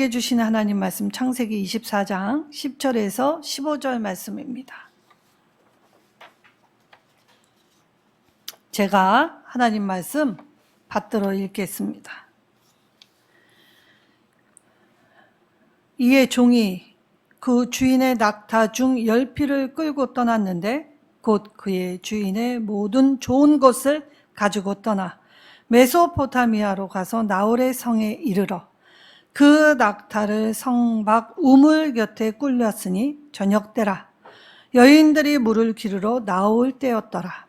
우리에게 주신 하나님 말씀 창세기 24장 10절에서 15절 말씀입니다. 제가 하나님 말씀 받들어 읽겠습니다. 이에 종이 그 주인의 낙타 중 10匹를 끌고 떠났는데 곧 그의 주인의 모든 좋은 것을 가지고 떠나 메소포타미아로 가서 나홀의 성에 이르러 그 낙타를 성 밖 우물 곁에 꿀렸으니 저녁 때라. 여인들이 물을 기르러 나올 때였더라.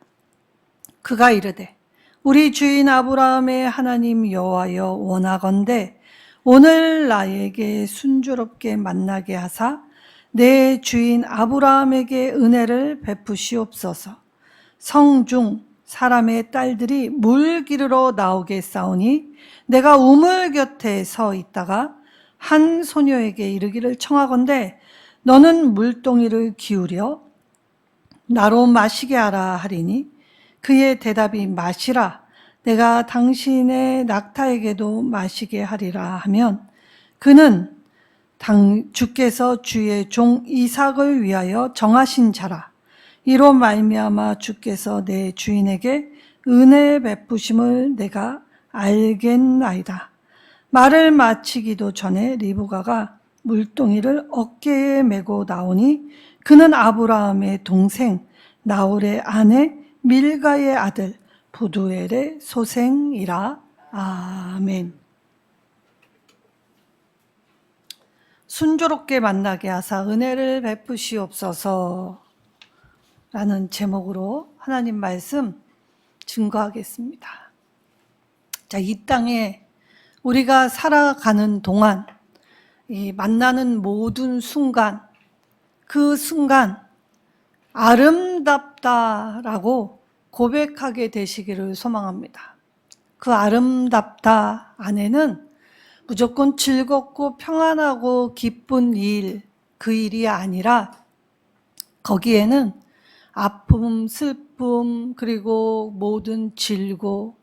그가 이르되 우리 주인 아브라함의 하나님 여호와여 원하건대 오늘 나에게 순조롭게 만나게 하사 내 주인 아브라함에게 은혜를 베푸시옵소서. 성중 사람의 딸들이 물 기르러 나오게 싸우니 내가 우물 곁에 서 있다가 한 소녀에게 이르기를 청하건대 너는 물동이를 기울여 나로 마시게 하라 하리니 그의 대답이 마시라 내가 당신의 낙타에게도 마시게 하리라 하면 그는 주께서 주의 종 이삭을 위하여 정하신 자라. 이로 말미암아 주께서 내 주인에게 은혜 베푸심을 내가 알겠나이다. 말을 마치기도 전에 리브가가 물동이를 어깨에 메고 나오니 그는 아브라함의 동생 나홀의 아내 밀가의 아들 부두엘의 소생이라. 아멘. 순조롭게 만나게 하사 은혜를 베푸시옵소서 라는 제목으로 하나님 말씀 증거하겠습니다. 자, 이 땅에 우리가 살아가는 동안 이 만나는 모든 순간, 그 순간 아름답다라고 고백하게 되시기를 소망합니다. 그 아름답다 안에는 무조건 즐겁고 평안하고 기쁜 일, 그 일이 아니라 거기에는 아픔, 슬픔, 그리고 모든 질고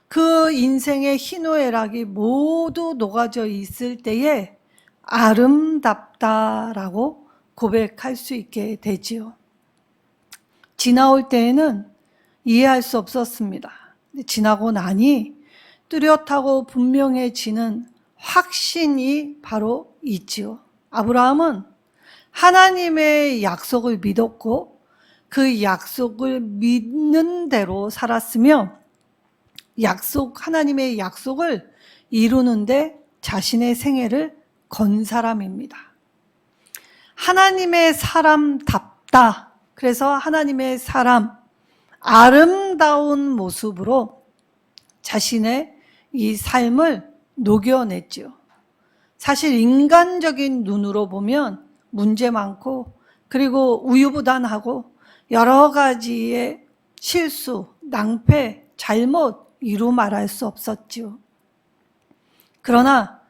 그 인생의 희노애락이 모두 녹아져 있을 때에 아름답다라고 고백할 수 있게 되지요. 지나올 때에는 이해할 수 없었습니다. 지나고 나니 뚜렷하고 분명해지는 확신이 바로 있지요. 아브라함은 하나님의 약속을 믿었고 그 약속을 믿는 대로 살았으며 하나님의 약속을 이루는데 자신의 생애를 건 사람입니다. 하나님의 사람답다. 그래서 하나님의 사람, 아름다운 모습으로 자신의 이 삶을 녹여냈죠. 사실 인간적인 눈으로 보면 문제 많고 그리고 우유부단하고 여러 가지의 실수, 낭패, 잘못 이루 말할 수 없었죠. 그러나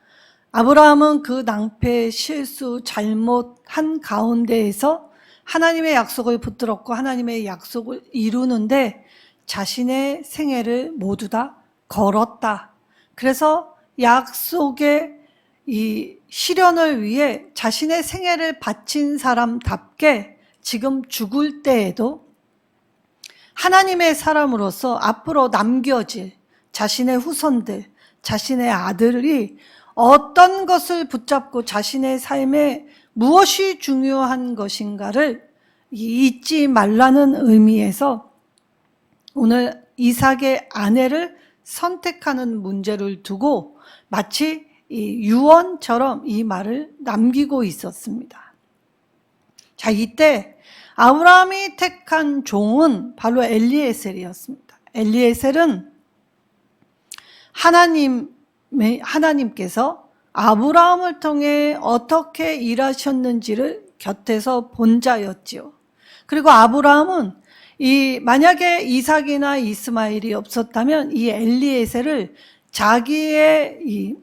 아브라함은 그 낭패, 실수, 잘못한 가운데에서 하나님의 약속을 붙들었고 하나님의 약속을 이루는데 자신의 생애를 모두 다 걸었다. 그래서 약속의 이 실현을 위해 자신의 생애를 바친 사람답게 지금 죽을 때에도 하나님의 사람으로서 앞으로 남겨질 자신의 후손들, 자신의 아들이 어떤 것을 붙잡고 자신의 삶에 무엇이 중요한 것인가를 잊지 말라는 의미에서 오늘 이삭의 아내를 선택하는 문제를 두고 마치 이 유언처럼 이 말을 남기고 있었습니다. 자, 이때 아브라함이 택한 종은 바로 엘리에셀이었습니다. 엘리에셀은 하나님께서 아브라함을 통해 어떻게 일하셨는지를 곁에서 본 자였지요. 그리고 아브라함은 만약에 이삭이나 이스마엘이 없었다면 이 엘리에셀을 자기의 이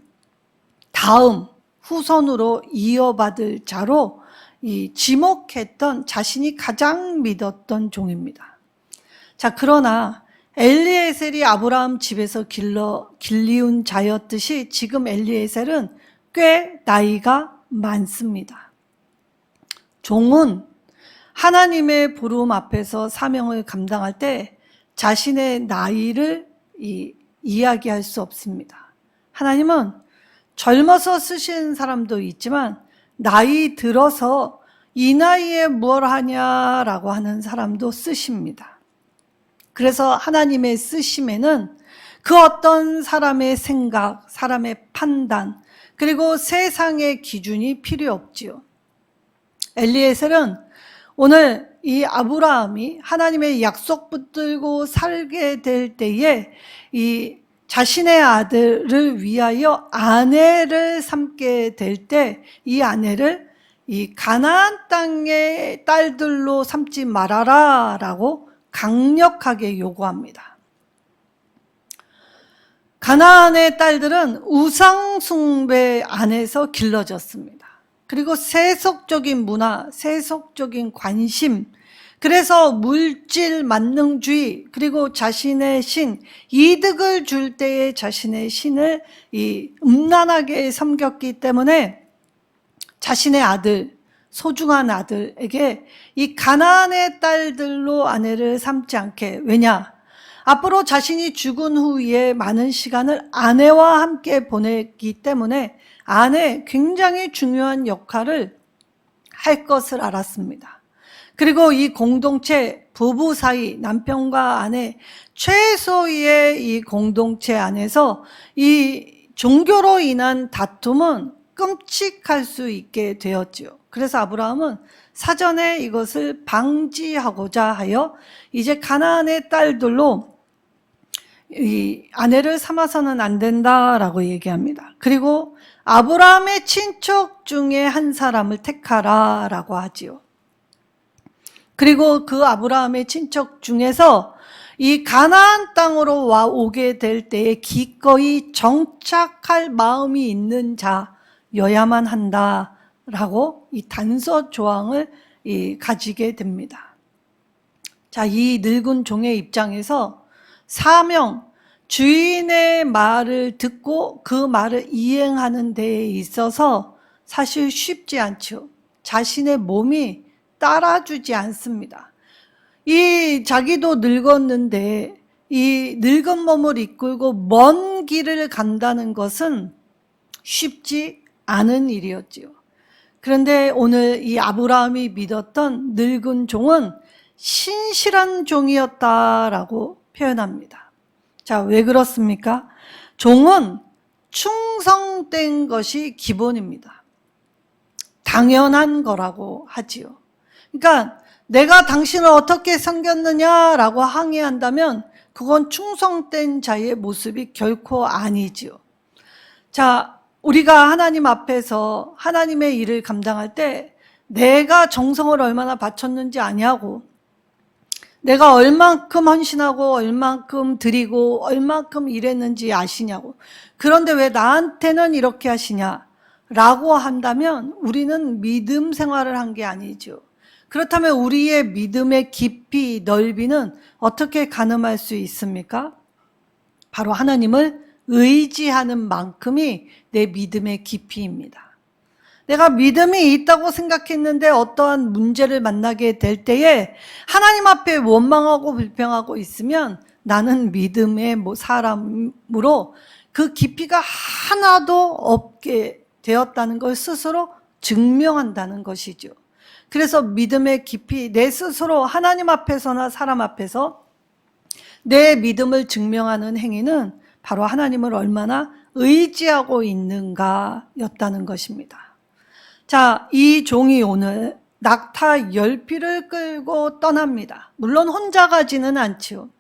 다음 후손으로 이어받을 자로 지목했던 자신이 가장 믿었던 종입니다. 자, 그러나 엘리에셀이 아브라함 집에서 길리운 자였듯이 지금 엘리에셀은 꽤 나이가 많습니다. 종은 하나님의 부름 앞에서 사명을 감당할 때 자신의 나이를 이야기할 수 없습니다. 하나님은 젊어서 쓰신 사람도 있지만 나이 들어서 이 나이에 뭘 하냐라고 하는 사람도 쓰십니다. 그래서 하나님의 쓰심에는 그 어떤 사람의 생각, 사람의 판단, 그리고 세상의 기준이 필요 없지요. 엘리에셀은 오늘 이 아브라함이 하나님의 약속 붙들고 살게 될 때에 이 자신의 아들을 위하여 아내를 삼게 될 때 이 아내를 이 가나안 땅의 딸들로 삼지 말아라 라고 강력하게 요구합니다. 가나안의 딸들은 우상 숭배 안에서 길러졌습니다. 그리고 세속적인 문화, 세속적인 관심, 그래서 물질 만능주의, 그리고 자신의 신, 이득을 줄 때에 자신의 신을 음란하게 섬겼기 때문에 자신의 아들, 소중한 아들에게 이 가나안의 딸들로 아내를 삼지 않게, 왜냐? 앞으로 자신이 죽은 후에 많은 시간을 아내와 함께 보냈기 때문에 아내 굉장히 중요한 역할을 할 것을 알았습니다. 그리고 이 공동체, 부부 사이, 남편과 아내, 최소의 이 공동체 안에서 이 종교로 인한 다툼은 끔찍할 수 있게 되었지요. 그래서 아브라함은 사전에 이것을 방지하고자 하여 이제 가나안의 딸들로 이 아내를 삼아서는 안 된다라고 얘기합니다. 그리고 아브라함의 친척 중에 한 사람을 택하라라고 하지요. 그리고 그 아브라함의 친척 중에서 이 가나안 땅으로 오게 될 때에 기꺼이 정착할 마음이 있는 자여야만 한다라고 이 단서 조항을 가지게 됩니다. 자, 이 늙은 종의 입장에서 사명, 주인의 말을 듣고 그 말을 이행하는 데에 있어서 사실 쉽지 않죠. 자신의 몸이 따라주지 않습니다. 이 자기도 늙었는데 이 늙은 몸을 이끌고 먼 길을 간다는 것은 쉽지 않은 일이었지요. 그런데 오늘 이 아브라함이 믿었던 늙은 종은 신실한 종이었다라고 표현합니다. 자, 왜 그렇습니까? 종은 충성된 것이 기본입니다. 당연한 거라고 하지요. 그러니까 내가 당신을 어떻게 섬겼느냐라고 항의한다면 그건 충성된 자의 모습이 결코 아니지요. 자, 우리가 하나님 앞에서 하나님의 일을 감당할 때 내가 정성을 얼마나 바쳤는지 아냐고, 내가 얼만큼 헌신하고 얼만큼 드리고 얼만큼 일했는지 아시냐고. 그런데 왜 나한테는 이렇게 하시냐라고 한다면 우리는 믿음 생활을 한 게 아니죠. 그렇다면 우리의 믿음의 깊이, 넓이는 어떻게 가늠할 수 있습니까? 바로 하나님을 의지하는 만큼이 내 믿음의 깊이입니다. 내가 믿음이 있다고 생각했는데 어떠한 문제를 만나게 될 때에 하나님 앞에 원망하고 불평하고 있으면 나는 믿음의 사람으로 그 깊이가 하나도 없게 되었다는 걸 스스로 증명한다는 것이죠. 그래서 믿음의 깊이, 내 스스로 하나님 앞에서나 사람 앞에서 내 믿음을 증명하는 행위는 바로 하나님을 얼마나 의지하고 있는가였다는 것입니다. 자, 이 종이 오늘 낙타 10피를 끌고 떠납니다. 물론 혼자 가지는 않지요.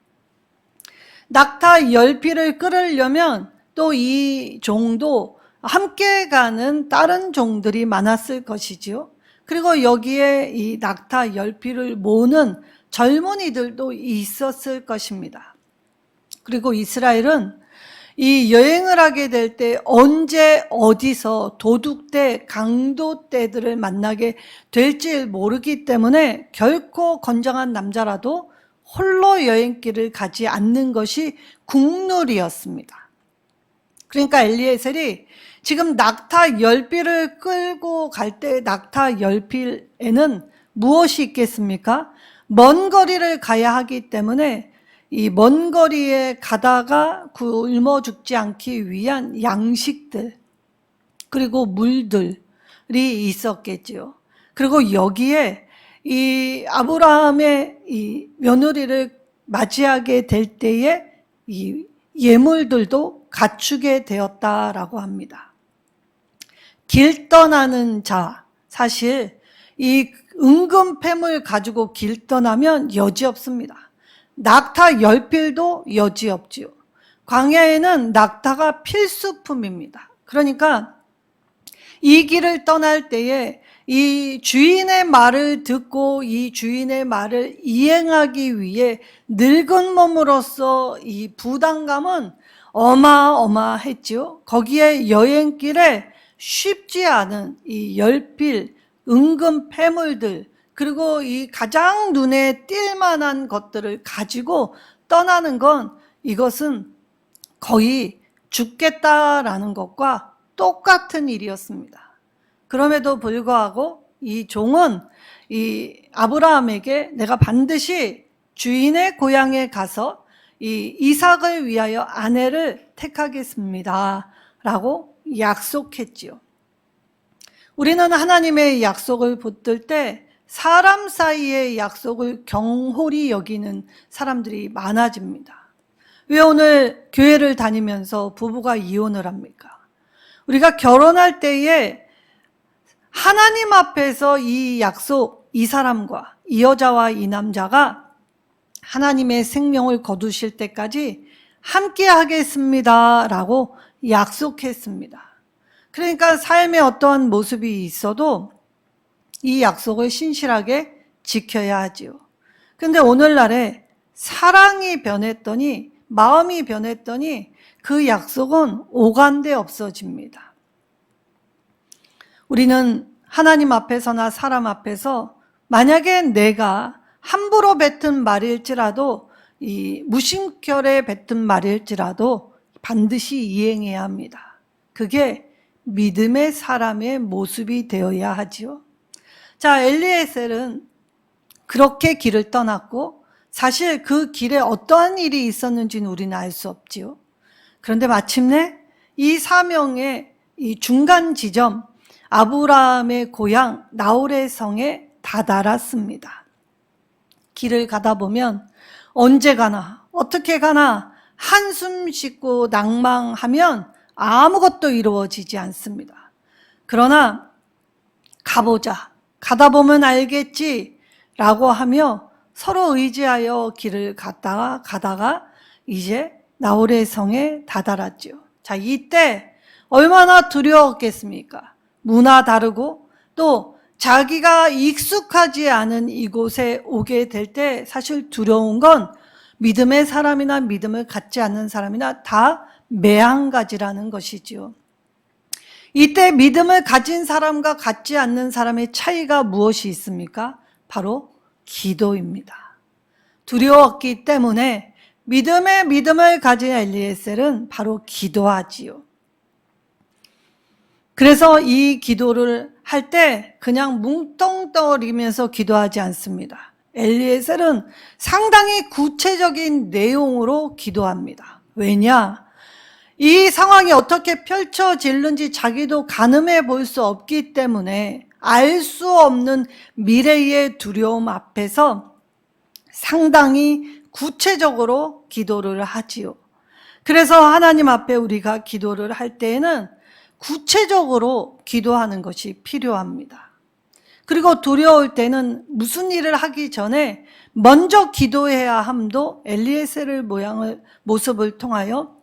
낙타 10피를 끌으려면 또 이 종도 함께 가는 다른 종들이 많았을 것이지요. 그리고 여기에 이 낙타 10피를 모는 젊은이들도 있었을 것입니다. 그리고 이스라엘은 이 여행을 하게 될 때 언제 어디서 도둑대, 강도떼들을 만나게 될지 모르기 때문에 결코 건장한 남자라도 홀로 여행길을 가지 않는 것이 국룰이었습니다. 그러니까 엘리에셀이 지금 낙타 열필을 끌고 갈 때 낙타 열필에는 무엇이 있겠습니까? 먼 거리를 가야 하기 때문에 이 먼 거리에 가다가 굶어 죽지 않기 위한 양식들, 그리고 물들이 있었겠지요. 그리고 여기에 이 아브라함의 이 며느리를 맞이하게 될 때에 이 예물들도 갖추게 되었다라고 합니다. 길 떠나는 자, 사실 이 은금 팹을 가지고 길 떠나면 여지없습니다. 낙타 열필도 여지없지요. 광야에는 낙타가 필수품입니다. 그러니까 이 길을 떠날 때에 이 주인의 말을 듣고 이 주인의 말을 이행하기 위해 늙은 몸으로서 이 부담감은 어마어마했죠. 거기에 여행길에 쉽지 않은 이 열필, 은금 폐물들, 그리고 이 가장 눈에 띌 만한 것들을 가지고 떠나는 건 이것은 거의 죽겠다라는 것과 똑같은 일이었습니다. 그럼에도 불구하고 이 종은 이 아브라함에게 내가 반드시 주인의 고향에 가서 이 이삭을 위하여 아내를 택하겠습니다 라고 약속했지요. 우리는 하나님의 약속을 붙들 때 사람 사이의 약속을 경홀히 여기는 사람들이 많아집니다. 왜 오늘 교회를 다니면서 부부가 이혼을 합니까? 우리가 결혼할 때에 하나님 앞에서 이 약속, 이 사람과 이 여자와 이 남자가 하나님의 생명을 거두실 때까지 함께 하겠습니다 라고 약속했습니다. 그러니까 삶에 어떠한 모습이 있어도 이 약속을 신실하게 지켜야 하지요. 그런데 오늘날에 사랑이 변했더니, 마음이 변했더니 그 약속은 오간데 없어집니다. 우리는 하나님 앞에서나 사람 앞에서 만약에 내가 함부로 뱉은 말일지라도, 이 무심결에 뱉은 말일지라도 반드시 이행해야 합니다. 그게 믿음의 사람의 모습이 되어야 하지요. 자, 엘리에셀은 그렇게 길을 떠났고 사실 그 길에 어떠한 일이 있었는지는 우리는 알 수 없지요. 그런데 마침내 이 사명의 이 중간 지점, 아브라함의 고향 나홀의 성에 다다랐습니다. 길을 가다 보면 언제 가나, 어떻게 가나 한숨 쉬고 낭망하면 아무것도 이루어지지 않습니다. 그러나 가보자, 가다 보면 알겠지 라고 하며 서로 의지하여 길을 가다가 이제 나홀의 성에 다다랐죠. 자, 이때 얼마나 두려웠겠습니까? 문화 다르고 또 자기가 익숙하지 않은 이곳에 오게 될 때 사실 두려운 건 믿음의 사람이나 믿음을 갖지 않는 사람이나 다 매한가지라는 것이지요. 이때 믿음을 가진 사람과 갖지 않는 사람의 차이가 무엇이 있습니까? 바로 기도입니다. 두려웠기 때문에 믿음을 가진 엘리에셀은 바로 기도하지요. 그래서 이 기도를 할 때 그냥 뭉뚱거리면서 기도하지 않습니다. 엘리에셀은 상당히 구체적인 내용으로 기도합니다. 왜냐? 이 상황이 어떻게 펼쳐질는지 자기도 가늠해 볼 수 없기 때문에 알 수 없는 미래의 두려움 앞에서 상당히 구체적으로 기도를 하지요. 그래서 하나님 앞에 우리가 기도를 할 때에는 구체적으로 기도하는 것이 필요합니다. 그리고 두려울 때는 무슨 일을 하기 전에 먼저 기도해야 함도 엘리에셀의 모습을 통하여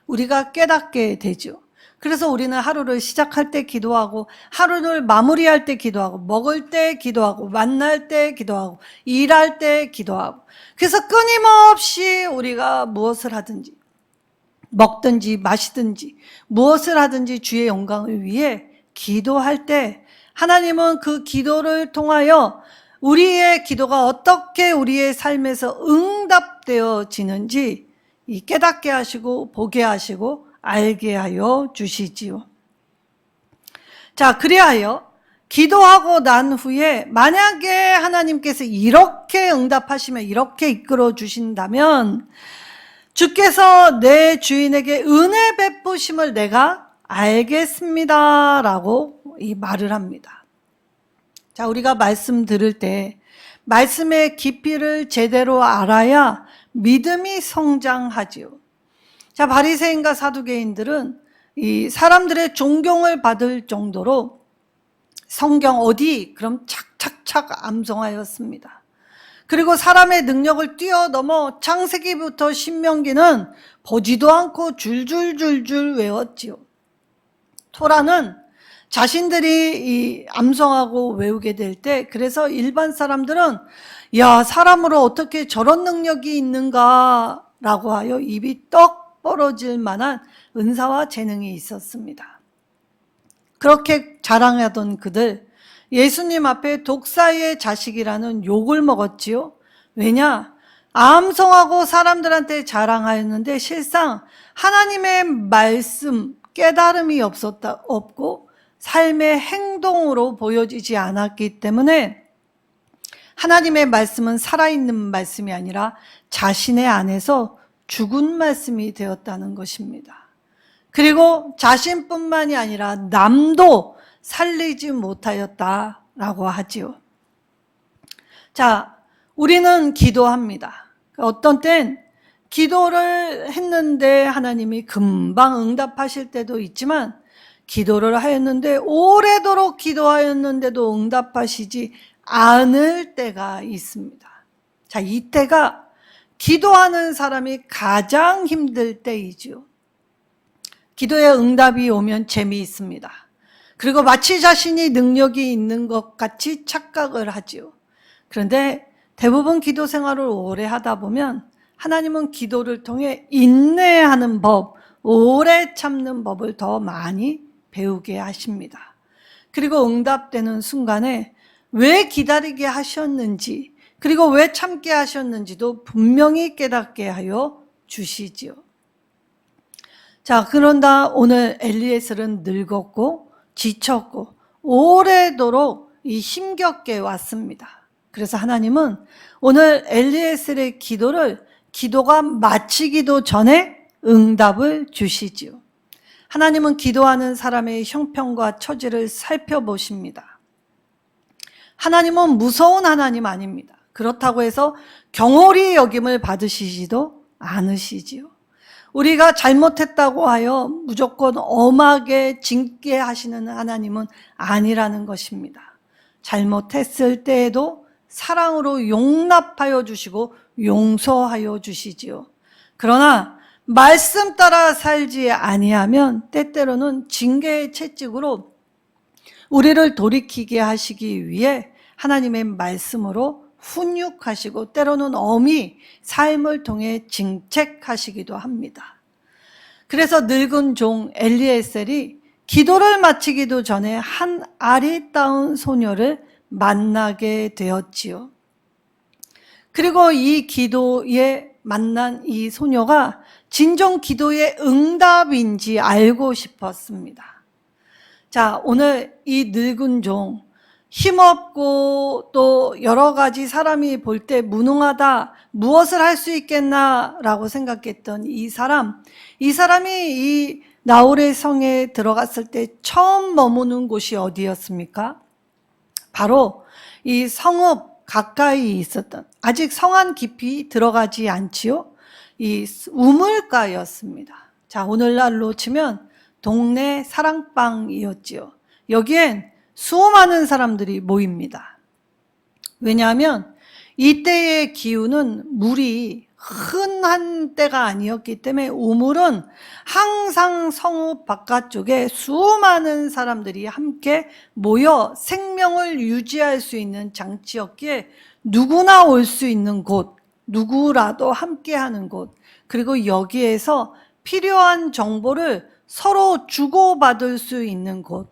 우리가 깨닫게 되죠. 그래서 우리는 하루를 시작할 때 기도하고, 하루를 마무리할 때 기도하고, 먹을 때 기도하고, 만날 때 기도하고, 일할 때 기도하고, 그래서 끊임없이 우리가 무엇을 하든지, 먹든지 마시든지 무엇을 하든지 주의 영광을 위해 기도할 때 하나님은 그 기도를 통하여 우리의 기도가 어떻게 우리의 삶에서 응답되어지는지 깨닫게 하시고 보게 하시고 알게 하여 주시지요. 자, 그리하여 기도하고 난 후에 만약에 하나님께서 이렇게 응답하시면, 이렇게 이끌어 주신다면 주께서 내 주인에게 은혜 베푸심을 내가 알겠습니다 라고 이 말을 합니다. 자, 우리가 말씀 들을 때 말씀의 깊이를 제대로 알아야 믿음이 성장하지요. 자, 바리새인과 사두개인들은 이 사람들의 존경을 받을 정도로 성경 어디 그럼 착착착 암송하였습니다. 그리고 사람의 능력을 뛰어넘어 창세기부터 신명기는 보지도 않고 줄줄줄줄 외웠지요. 토라는 자신들이 이 암송하고 외우게 될 때, 그래서 일반 사람들은 야, 사람으로 어떻게 저런 능력이 있는가 라고 하여 입이 떡 벌어질 만한 은사와 재능이 있었습니다. 그렇게 자랑하던 그들, 예수님 앞에 독사의 자식이라는 욕을 먹었지요. 왜냐? 암송하고 사람들한테 자랑하였는데 실상 하나님의 말씀, 깨달음이 없고 삶의 행동으로 보여지지 않았기 때문에 하나님의 말씀은 살아있는 말씀이 아니라 자신의 안에서 죽은 말씀이 되었다는 것입니다. 그리고 자신뿐만이 아니라 남도 살리지 못하였다라고 하지요. 자, 우리는 기도합니다. 어떤 땐 기도를 했는데 하나님이 금방 응답하실 때도 있지만, 기도를 하였는데 오래도록 기도하였는데도 응답하시지 않을 때가 있습니다. 자, 이때가 기도하는 사람이 가장 힘들 때이죠. 기도의 응답이 오면 재미있습니다. 그리고 마치 자신이 능력이 있는 것 같이 착각을 하지요. 그런데 대부분 기도 생활을 오래 하다 보면 하나님은 기도를 통해 인내하는 법, 오래 참는 법을 더 많이 배우게 하십니다. 그리고 응답되는 순간에 왜 기다리게 하셨는지, 그리고 왜 참게 하셨는지도 분명히 깨닫게 하여 주시지요. 자, 그런다 오늘 엘리에셀은 늙었고 지쳤고 오래도록 이 힘겹게 왔습니다. 그래서 하나님은 오늘 엘리에셀의 기도가 마치기도 전에 응답을 주시지요. 하나님은 기도하는 사람의 형편과 처지를 살펴보십니다. 하나님은 무서운 하나님 아닙니다. 그렇다고 해서 경홀히 여김을 받으시지도 않으시지요. 우리가 잘못했다고 하여 무조건 엄하게 징계하시는 하나님은 아니라는 것입니다. 잘못했을 때에도 사랑으로 용납하여 주시고 용서하여 주시지요. 그러나 말씀 따라 살지 아니하면 때때로는 징계의 채찍으로 우리를 돌이키게 하시기 위해 하나님의 말씀으로 훈육하시고 때로는 엄히 삶을 통해 징책하시기도 합니다. 그래서 늙은 종 엘리에셀이 기도를 마치기도 전에 한 아리따운 소녀를 만나게 되었지요. 그리고 이 기도에 만난 이 소녀가 진정 기도의 응답인지 알고 싶었습니다. 자, 오늘 이 늙은 종, 힘없고 또 여러 가지 사람이 볼 때 무능하다, 무엇을 할 수 있겠나라고 생각했던 이 사람이 이 나홀의 성에 들어갔을 때 처음 머무는 곳이 어디였습니까? 바로 이 성읍 가까이 있었던, 아직 성안 깊이 들어가지 않지요? 이 우물가였습니다. 자, 오늘날로 치면 동네 사랑방이었지요. 여기엔 수많은 사람들이 모입니다. 왜냐하면 이때의 기후는 물이 흔한 때가 아니었기 때문에 우물은 항상 성읍 바깥쪽에 수많은 사람들이 함께 모여 생명을 유지할 수 있는 장치였기에 누구나 올 수 있는 곳, 누구라도 함께하는 곳, 그리고 여기에서 필요한 정보를 서로 주고받을 수 있는 곳.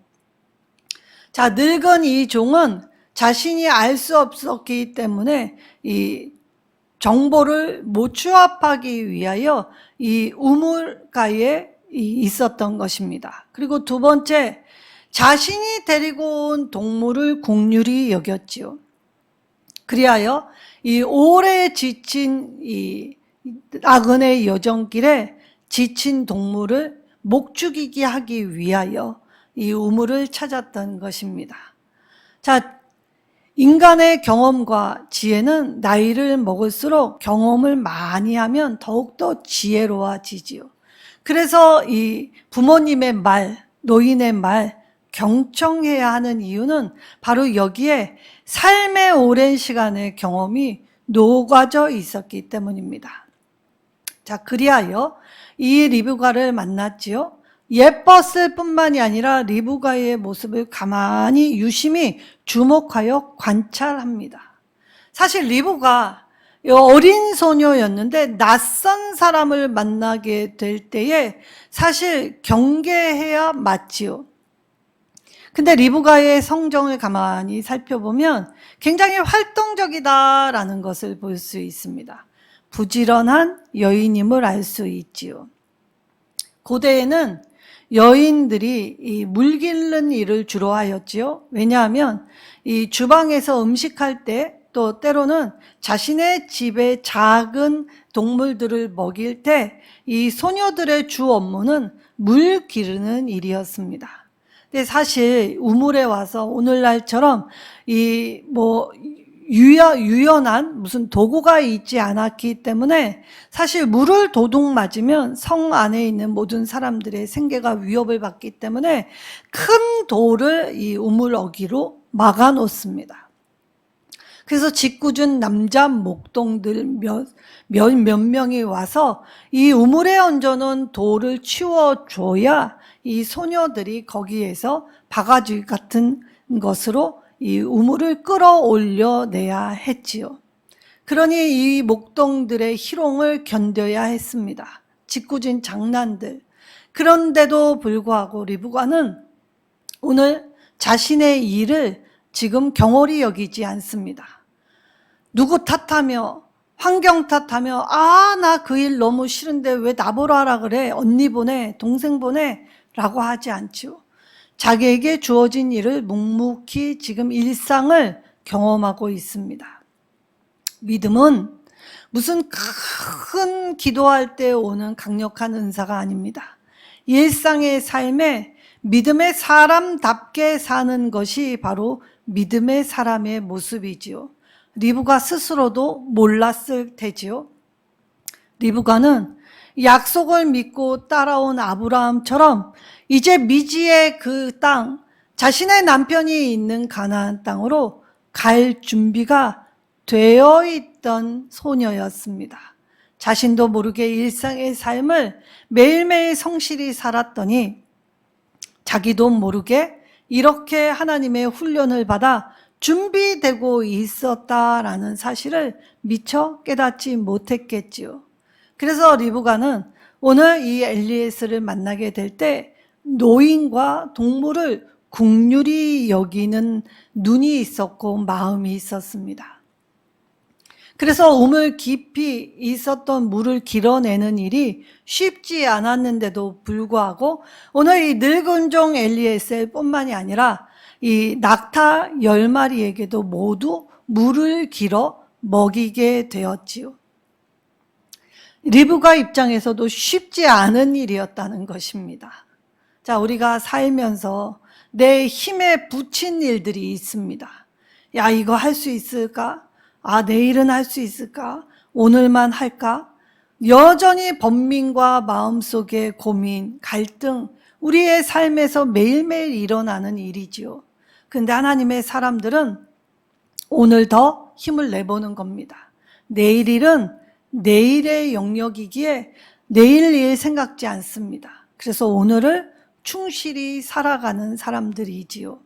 자, 늙은 이 종은 자신이 알 수 없었기 때문에 이 정보를 모추합하기 위하여 이 우물가에 있었던 것입니다. 그리고 두 번째, 자신이 데리고 온 동물을 긍휼히 여겼지요. 그리하여 이 오래 지친 이 나그네 여정길에 지친 동물을 목죽이게 하기 위하여 이 우물을 찾았던 것입니다. 자, 인간의 경험과 지혜는 나이를 먹을수록 경험을 많이 하면 더욱더 지혜로워지지요. 그래서 이 부모님의 말, 노인의 말 경청해야 하는 이유는 바로 여기에 삶의 오랜 시간의 경험이 녹아져 있었기 때문입니다. 자, 그리하여 이 리브가를 만났지요. 예뻤을 뿐만이 아니라 리브가의 모습을 가만히 유심히 주목하여 관찰합니다. 사실 리브가 어린 소녀였는데 낯선 사람을 만나게 될 때에 사실 경계해야 맞지요. 근데 리브가의 성정을 가만히 살펴보면 굉장히 활동적이다라는 것을 볼 수 있습니다. 부지런한 여인임을 알 수 있지요. 고대에는 여인들이 이 물 길는 일을 주로 하였지요. 왜냐하면 이 주방에서 음식할 때 또 때로는 자신의 집의 작은 동물들을 먹일 때 이 소녀들의 주 업무는 물 기르는 일이었습니다. 근데 사실 우물에 와서 오늘날처럼 이 유연한 무슨 도구가 있지 않았기 때문에 사실 물을 도둑 맞으면 성 안에 있는 모든 사람들의 생계가 위협을 받기 때문에 큰 돌을 이 우물 어기로 막아 놓습니다. 그래서 짓궂은 남자 목동들 몇 명이 와서 이 우물에 얹어놓은 돌을 치워줘야 이 소녀들이 거기에서 바가지 같은 것으로 이 우물을 끌어올려내야 했지요. 그러니 이 목동들의 희롱을 견뎌야 했습니다. 짓궂은 장난들. 그런데도 불구하고 리브가는 오늘 자신의 일을 지금 경홀히 여기지 않습니다. 누구 탓하며 환경 탓하며 나 그 일 너무 싫은데 왜 나보러 하라 그래, 언니 보내, 동생 보내 라고 하지 않죠. 자기에게 주어진 일을 묵묵히 지금 일상을 경험하고 있습니다. 믿음은 무슨 큰 기도할 때 오는 강력한 은사가 아닙니다. 일상의 삶에 믿음의 사람답게 사는 것이 바로 믿음의 사람의 모습이지요. 리브가 스스로도 몰랐을 테지요. 리브가는 약속을 믿고 따라온 아브라함처럼 이제 미지의 그 땅, 자신의 남편이 있는 가나안 땅으로 갈 준비가 되어 있던 소녀였습니다. 자신도 모르게 일상의 삶을 매일매일 성실히 살았더니 자기도 모르게 이렇게 하나님의 훈련을 받아 준비되고 있었다라는 사실을 미처 깨닫지 못했겠지요. 그래서 리브가는 오늘 이 엘리에스를 만나게 될 때 노인과 동물을 긍휼히 여기는 눈이 있었고 마음이 있었습니다. 그래서 우물 깊이 있었던 물을 길어내는 일이 쉽지 않았는데도 불구하고 오늘 이 늙은 종 엘리에셀 뿐만이 아니라 이 낙타 10마리에게도 모두 물을 길어 먹이게 되었지요. 리브가 입장에서도 쉽지 않은 일이었다는 것입니다. 자, 우리가 살면서 내 힘에 부친 일들이 있습니다. 야, 이거 할 수 있을까? 내일은 할 수 있을까? 오늘만 할까? 여전히 번민과 마음속의 고민, 갈등, 우리의 삶에서 매일매일 일어나는 일이지요. 근데 하나님의 사람들은 오늘 더 힘을 내보는 겁니다. 내일 일은 내일의 영역이기에 내일 일 생각지 않습니다. 그래서 오늘을 충실히 살아가는 사람들이지요.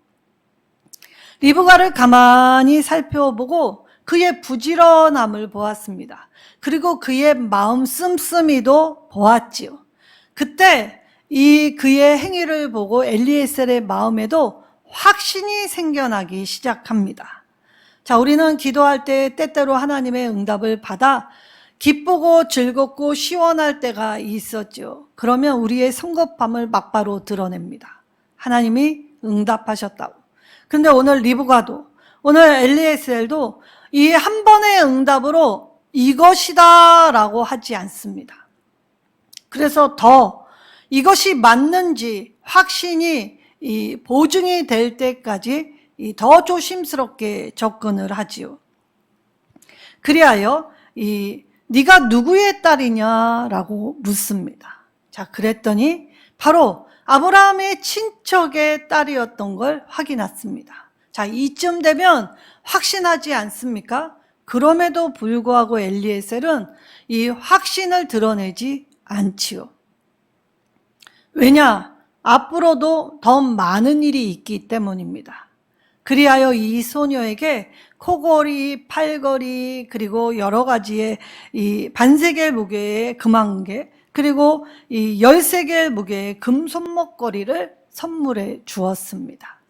리브가를 가만히 살펴보고 그의 부지런함을 보았습니다. 그리고 그의 마음 씀씀이도 보았지요. 그때 이 그의 행위를 보고 엘리에셀의 마음에도 확신이 생겨나기 시작합니다. 자, 우리는 기도할 때 때때로 하나님의 응답을 받아 기쁘고 즐겁고 시원할 때가 있었죠. 그러면 우리의 성급함을 막바로 드러냅니다. 하나님이 응답하셨다고. 근데 오늘 리브가도, 오늘 엘리에셀도 이 한 번의 응답으로 이것이다 라고 하지 않습니다. 그래서 더 이것이 맞는지 확신이 보증이 될 때까지 더 조심스럽게 접근을 하지요. 그리하여 네가 누구의 딸이냐라고 묻습니다. 자, 그랬더니 바로 아브라함의 친척의 딸이었던 걸 확인했습니다. 자, 이쯤 되면 확신하지 않습니까? 그럼에도 불구하고 엘리에셀은 이 확신을 드러내지 않지요. 왜냐? 앞으로도 더 많은 일이 있기 때문입니다. 그리하여 이 소녀에게 코걸이, 팔걸이, 그리고 여러 가지의 이 반세겔 무게의 금안개, 그리고 이 13개 무게의 금 손목걸이를 선물해 주었습니다.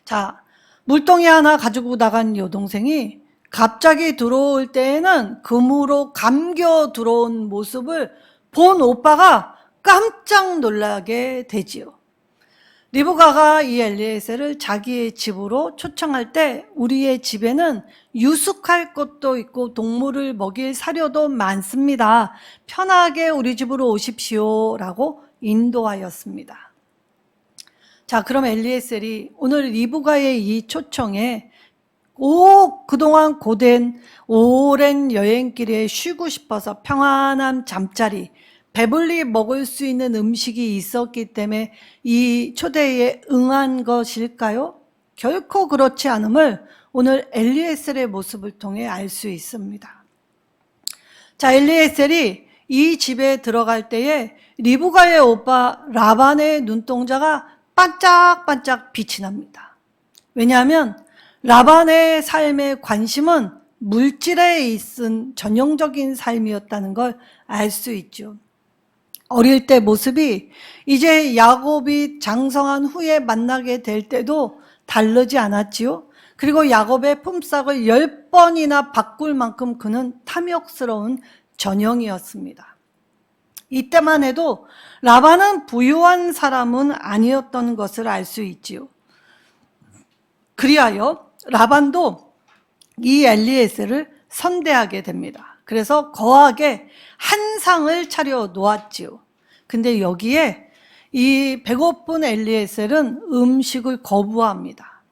자, 물동이 하나 가지고 나간 여동생이 갑자기 들어올 때에는 금으로 감겨 들어온 모습을 본 오빠가 깜짝 놀라게 되지요. 리브가가 이 엘리에셀을 자기의 집으로 초청할 때 우리의 집에는 유숙할 것도 있고 동물을 먹일 사료도 많습니다. 편하게 우리 집으로 오십시오 라고 인도하였습니다. 자, 그럼 엘리에셀이 오늘 리브가의 이 초청에 그동안 고된 오랜 여행길에 쉬고 싶어서 평안한 잠자리, 배불리 먹을 수 있는 음식이 있었기 때문에 이 초대에 응한 것일까요? 결코 그렇지 않음을 오늘 엘리에셀의 모습을 통해 알 수 있습니다. 자, 엘리에셀이 이 집에 들어갈 때에 리브가의 오빠 라반의 눈동자가 반짝반짝 빛이 납니다. 왜냐하면 라반의 삶의 관심은 물질에 있은 전형적인 삶이었다는 걸 알 수 있죠. 어릴 때 모습이 이제 야곱이 장성한 후에 만나게 될 때도 다르지 않았지요. 그리고 야곱의 품삯을 10번이나 바꿀 만큼 그는 탐욕스러운 전형이었습니다. 이때만 해도 라반은 부유한 사람은 아니었던 것을 알 수 있지요. 그리하여 라반도 이 엘리에셀을 선대하게 됩니다. 그래서 거하게 한 상을 차려 놓았지요. 근데 여기에 이 배고픈 엘리에셀은 음식을 거부합니다.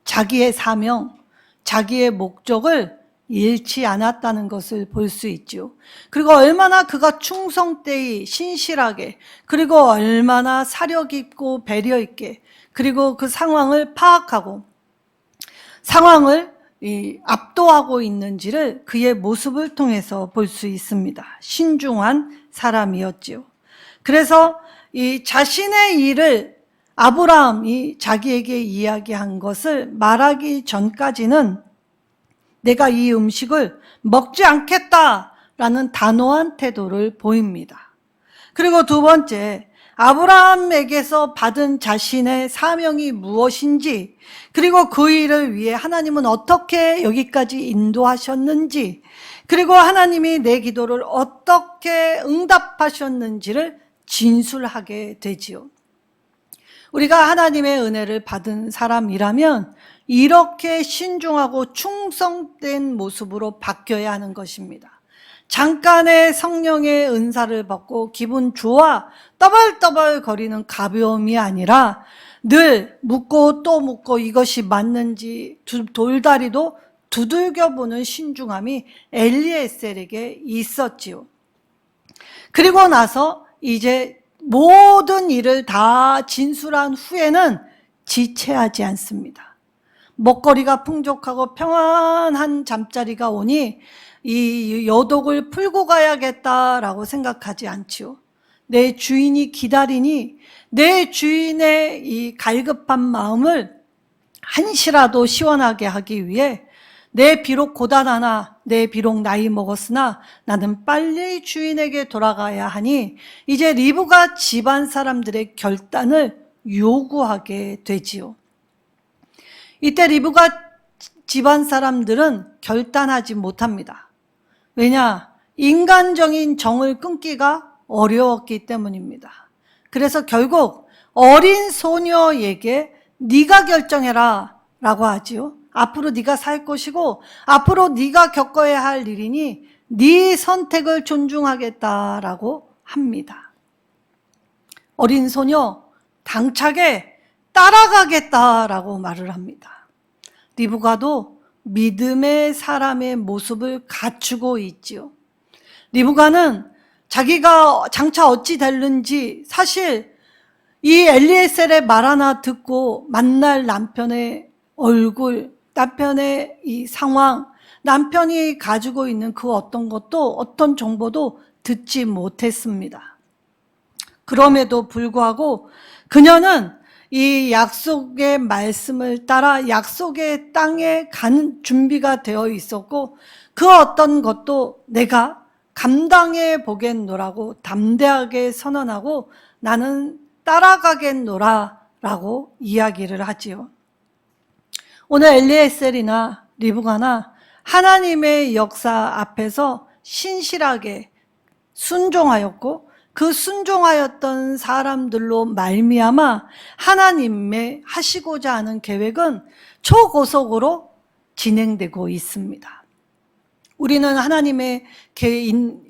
자기의 사명, 자기의 목적을 잃지 않았다는 것을 볼 수 있죠. 그리고 얼마나 그가 충성되이 신실하게, 그리고 얼마나 사려 깊고 배려 있게, 그리고 그 상황을 파악하고 상황을 압도하고 있는지를 그의 모습을 통해서 볼 수 있습니다. 신중한 사람이었지요. 그래서 이 자신의 일을 아브라함이 자기에게 이야기한 것을 말하기 전까지는 내가 이 음식을 먹지 않겠다라는 단호한 태도를 보입니다. 그리고 두 번째, 아브라함에게서 받은 자신의 사명이 무엇인지, 그리고 그 일을 위해 하나님은 어떻게 여기까지 인도하셨는지, 그리고 하나님이 내 기도를 어떻게 응답하셨는지를 진술하게 되지요. 우리가 하나님의 은혜를 받은 사람이라면 이렇게 신중하고 충성된 모습으로 바뀌어야 하는 것입니다. 잠깐의 성령의 은사를 받고 기분 좋아 떠벌떠벌 거리는 가벼움이 아니라 늘 묻고 또 묻고 이것이 맞는지 돌다리도 두들겨보는 신중함이 엘리에셀에게 있었지요. 그리고 나서 이제 모든 일을 다 진술한 후에는 지체하지 않습니다. 먹거리가 풍족하고 평안한 잠자리가 오니 이 여독을 풀고 가야겠다라고 생각하지 않지요. 내 주인이 기다리니 내 주인의 이 갈급한 마음을 한시라도 시원하게 하기 위해 내 비록 고단하나 내 비록 나이 먹었으나 나는 빨리 주인에게 돌아가야 하니 이제 리브가 집안 사람들의 결단을 요구하게 되지요. 이때 리브가 집안 사람들은 결단하지 못합니다. 왜냐? 인간적인 정을 끊기가 어려웠기 때문입니다. 그래서 결국 어린 소녀에게 네가 결정해라 라고 하지요. 앞으로 네가 살 것이고 앞으로 네가 겪어야 할 일이니 네 선택을 존중하겠다라고 합니다. 어린 소녀 당차게 따라가겠다라고 말을 합니다. 리브가도 믿음의 사람의 모습을 갖추고 있지요. 리브가는 자기가 장차 어찌 될는지 사실 이 엘리에셀의 말 하나 듣고 만날 남편의 얼굴, 남편의 이 상황, 남편이 가지고 있는 그 어떤 것도 어떤 정보도 듣지 못했습니다. 그럼에도 불구하고 그녀는 이 약속의 말씀을 따라 약속의 땅에 가는 준비가 되어 있었고 그 어떤 것도 내가 감당해 보겠노라고 담대하게 선언하고 나는 따라가겠노라 라고 이야기를 하지요. 오늘 엘리에셀이나 리브가나 하나님의 역사 앞에서 신실하게 순종하였고 그 순종하였던 사람들로 말미암아 하나님의 하시고자 하는 계획은 초고속으로 진행되고 있습니다. 우리는 하나님의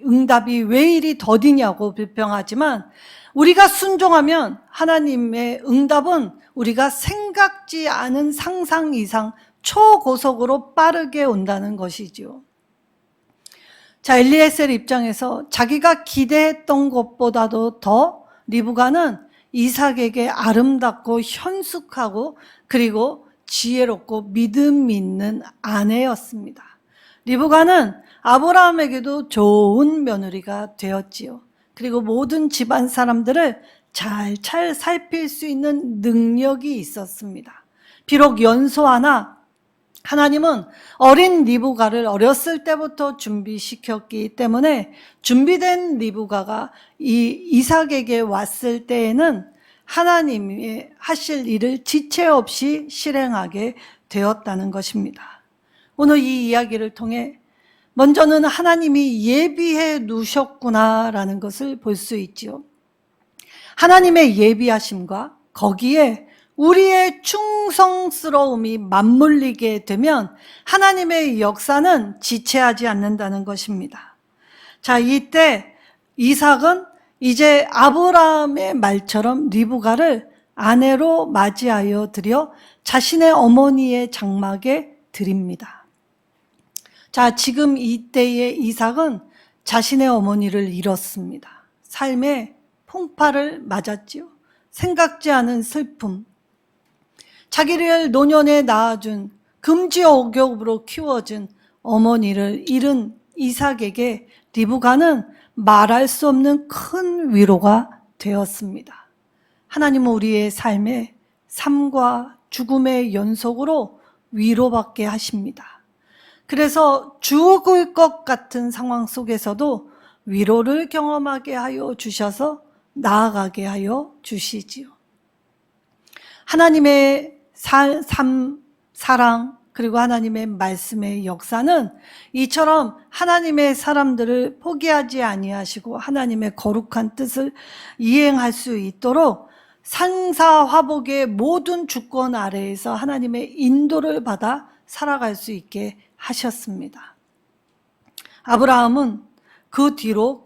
응답이 왜 이리 더디냐고 불평하지만 우리가 순종하면 하나님의 응답은 우리가 생각지 않은 상상 이상 초고속으로 빠르게 온다는 것이지요. 자, 엘리에셀 입장에서 자기가 기대했던 것보다도 더 리브가는 이삭에게 아름답고 현숙하고 그리고 지혜롭고 믿음 있는 아내였습니다. 리브가는 아브라함에게도 좋은 며느리가 되었지요. 그리고 모든 집안 사람들을 잘 살필 수 있는 능력이 있었습니다. 비록 연소하나 하나님은 어린 리브가를 어렸을 때부터 준비시켰기 때문에 준비된 리브가가 이 이삭에게 왔을 때에는 하나님이 하실 일을 지체 없이 실행하게 되었다는 것입니다. 오늘 이 이야기를 통해 먼저는 하나님이 예비해 두셨구나라는 것을 볼 수 있지요. 하나님의 예비하심과 거기에 우리의 충성스러움이 맞물리게 되면 하나님의 역사는 지체하지 않는다는 것입니다. 자, 이때 이삭은 이제 아브라함의 말처럼 리브가를 아내로 맞이하여 드려 자신의 어머니의 장막에 드립니다. 자, 지금 이때의 이삭은 자신의 어머니를 잃었습니다. 삶의 풍파를 맞았지요. 생각지 않은 슬픔, 자기를 노년에 낳아준 금지옥엽으로 키워준 어머니를 잃은 이삭에게 리브가는 말할 수 없는 큰 위로가 되었습니다. 하나님은 우리의 삶에 삶과 죽음의 연속으로 위로받게 하십니다. 그래서 죽을 것 같은 상황 속에서도 위로를 경험하게 하여 주셔서 나아가게 하여 주시지요. 하나님의 사랑 그리고 하나님의 말씀의 역사는 이처럼 하나님의 사람들을 포기하지 아니하시고 하나님의 거룩한 뜻을 이행할 수 있도록 산사화복의 모든 주권 아래에서 하나님의 인도를 받아 살아갈 수 있게 하셨습니다. 아브라함은 그 뒤로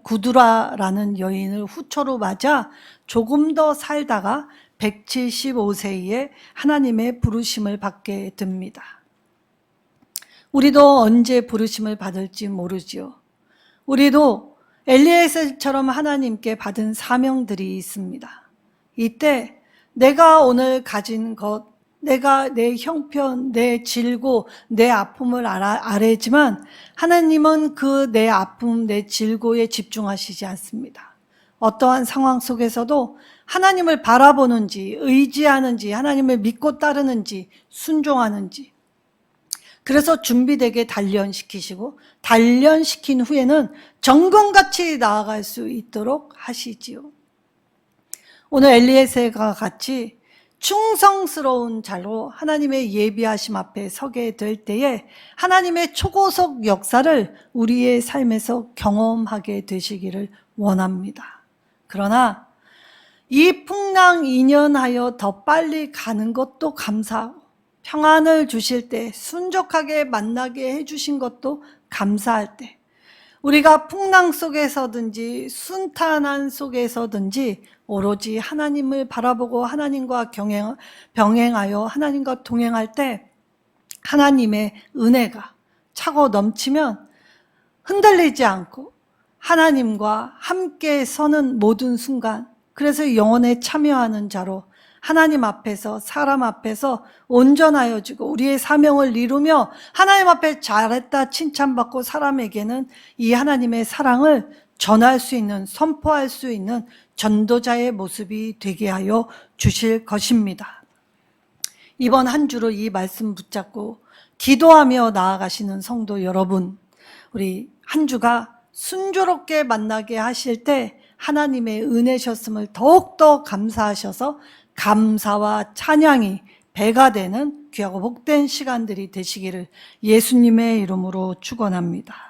구두라라는 여인을 후처로 맞아 조금 더 살다가 175세에 하나님의 부르심을 받게 됩니다. 우리도 언제 부르심을 받을지 모르지요. 우리도 엘리에셀처럼 하나님께 받은 사명들이 있습니다. 이때 내가 오늘 가진 것, 내가 내 형편, 내 질고, 내 아픔을 알지만 하나님은 그 내 아픔, 내 질고에 집중하시지 않습니다. 어떠한 상황 속에서도 하나님을 바라보는지, 의지하는지, 하나님을 믿고 따르는지, 순종하는지, 그래서 준비되게 단련시키시고 단련시킨 후에는 정금같이 나아갈 수 있도록 하시지요. 오늘 엘리에셀과 같이 충성스러운 자로 하나님의 예비하심 앞에 서게 될 때에 하나님의 초고속 역사를 우리의 삶에서 경험하게 되시기를 원합니다. 그러나 이 풍랑 2년 하여 더 빨리 가는 것도 감사하고, 평안을 주실 때 순적하게 만나게 해주신 것도 감사할 때, 우리가 풍랑 속에서든지 순탄한 속에서든지 오로지 하나님을 바라보고 하나님과 병행하여 하나님과 동행할 때 하나님의 은혜가 차고 넘치면 흔들리지 않고 하나님과 함께 서는 모든 순간, 그래서 영혼에 참여하는 자로 하나님 앞에서 사람 앞에서 온전하여지고 우리의 사명을 이루며 하나님 앞에 잘했다 칭찬받고 사람에게는 이 하나님의 사랑을 전할 수 있는, 선포할 수 있는 전도자의 모습이 되게 하여 주실 것입니다. 이번 한 주로 이 말씀 붙잡고 기도하며 나아가시는 성도 여러분, 우리 한 주가 순조롭게 만나게 하실 때 하나님의 은혜셨음을 더욱더 감사하셔서 감사와 찬양이 배가 되는 귀하고 복된 시간들이 되시기를 예수님의 이름으로 축원합니다.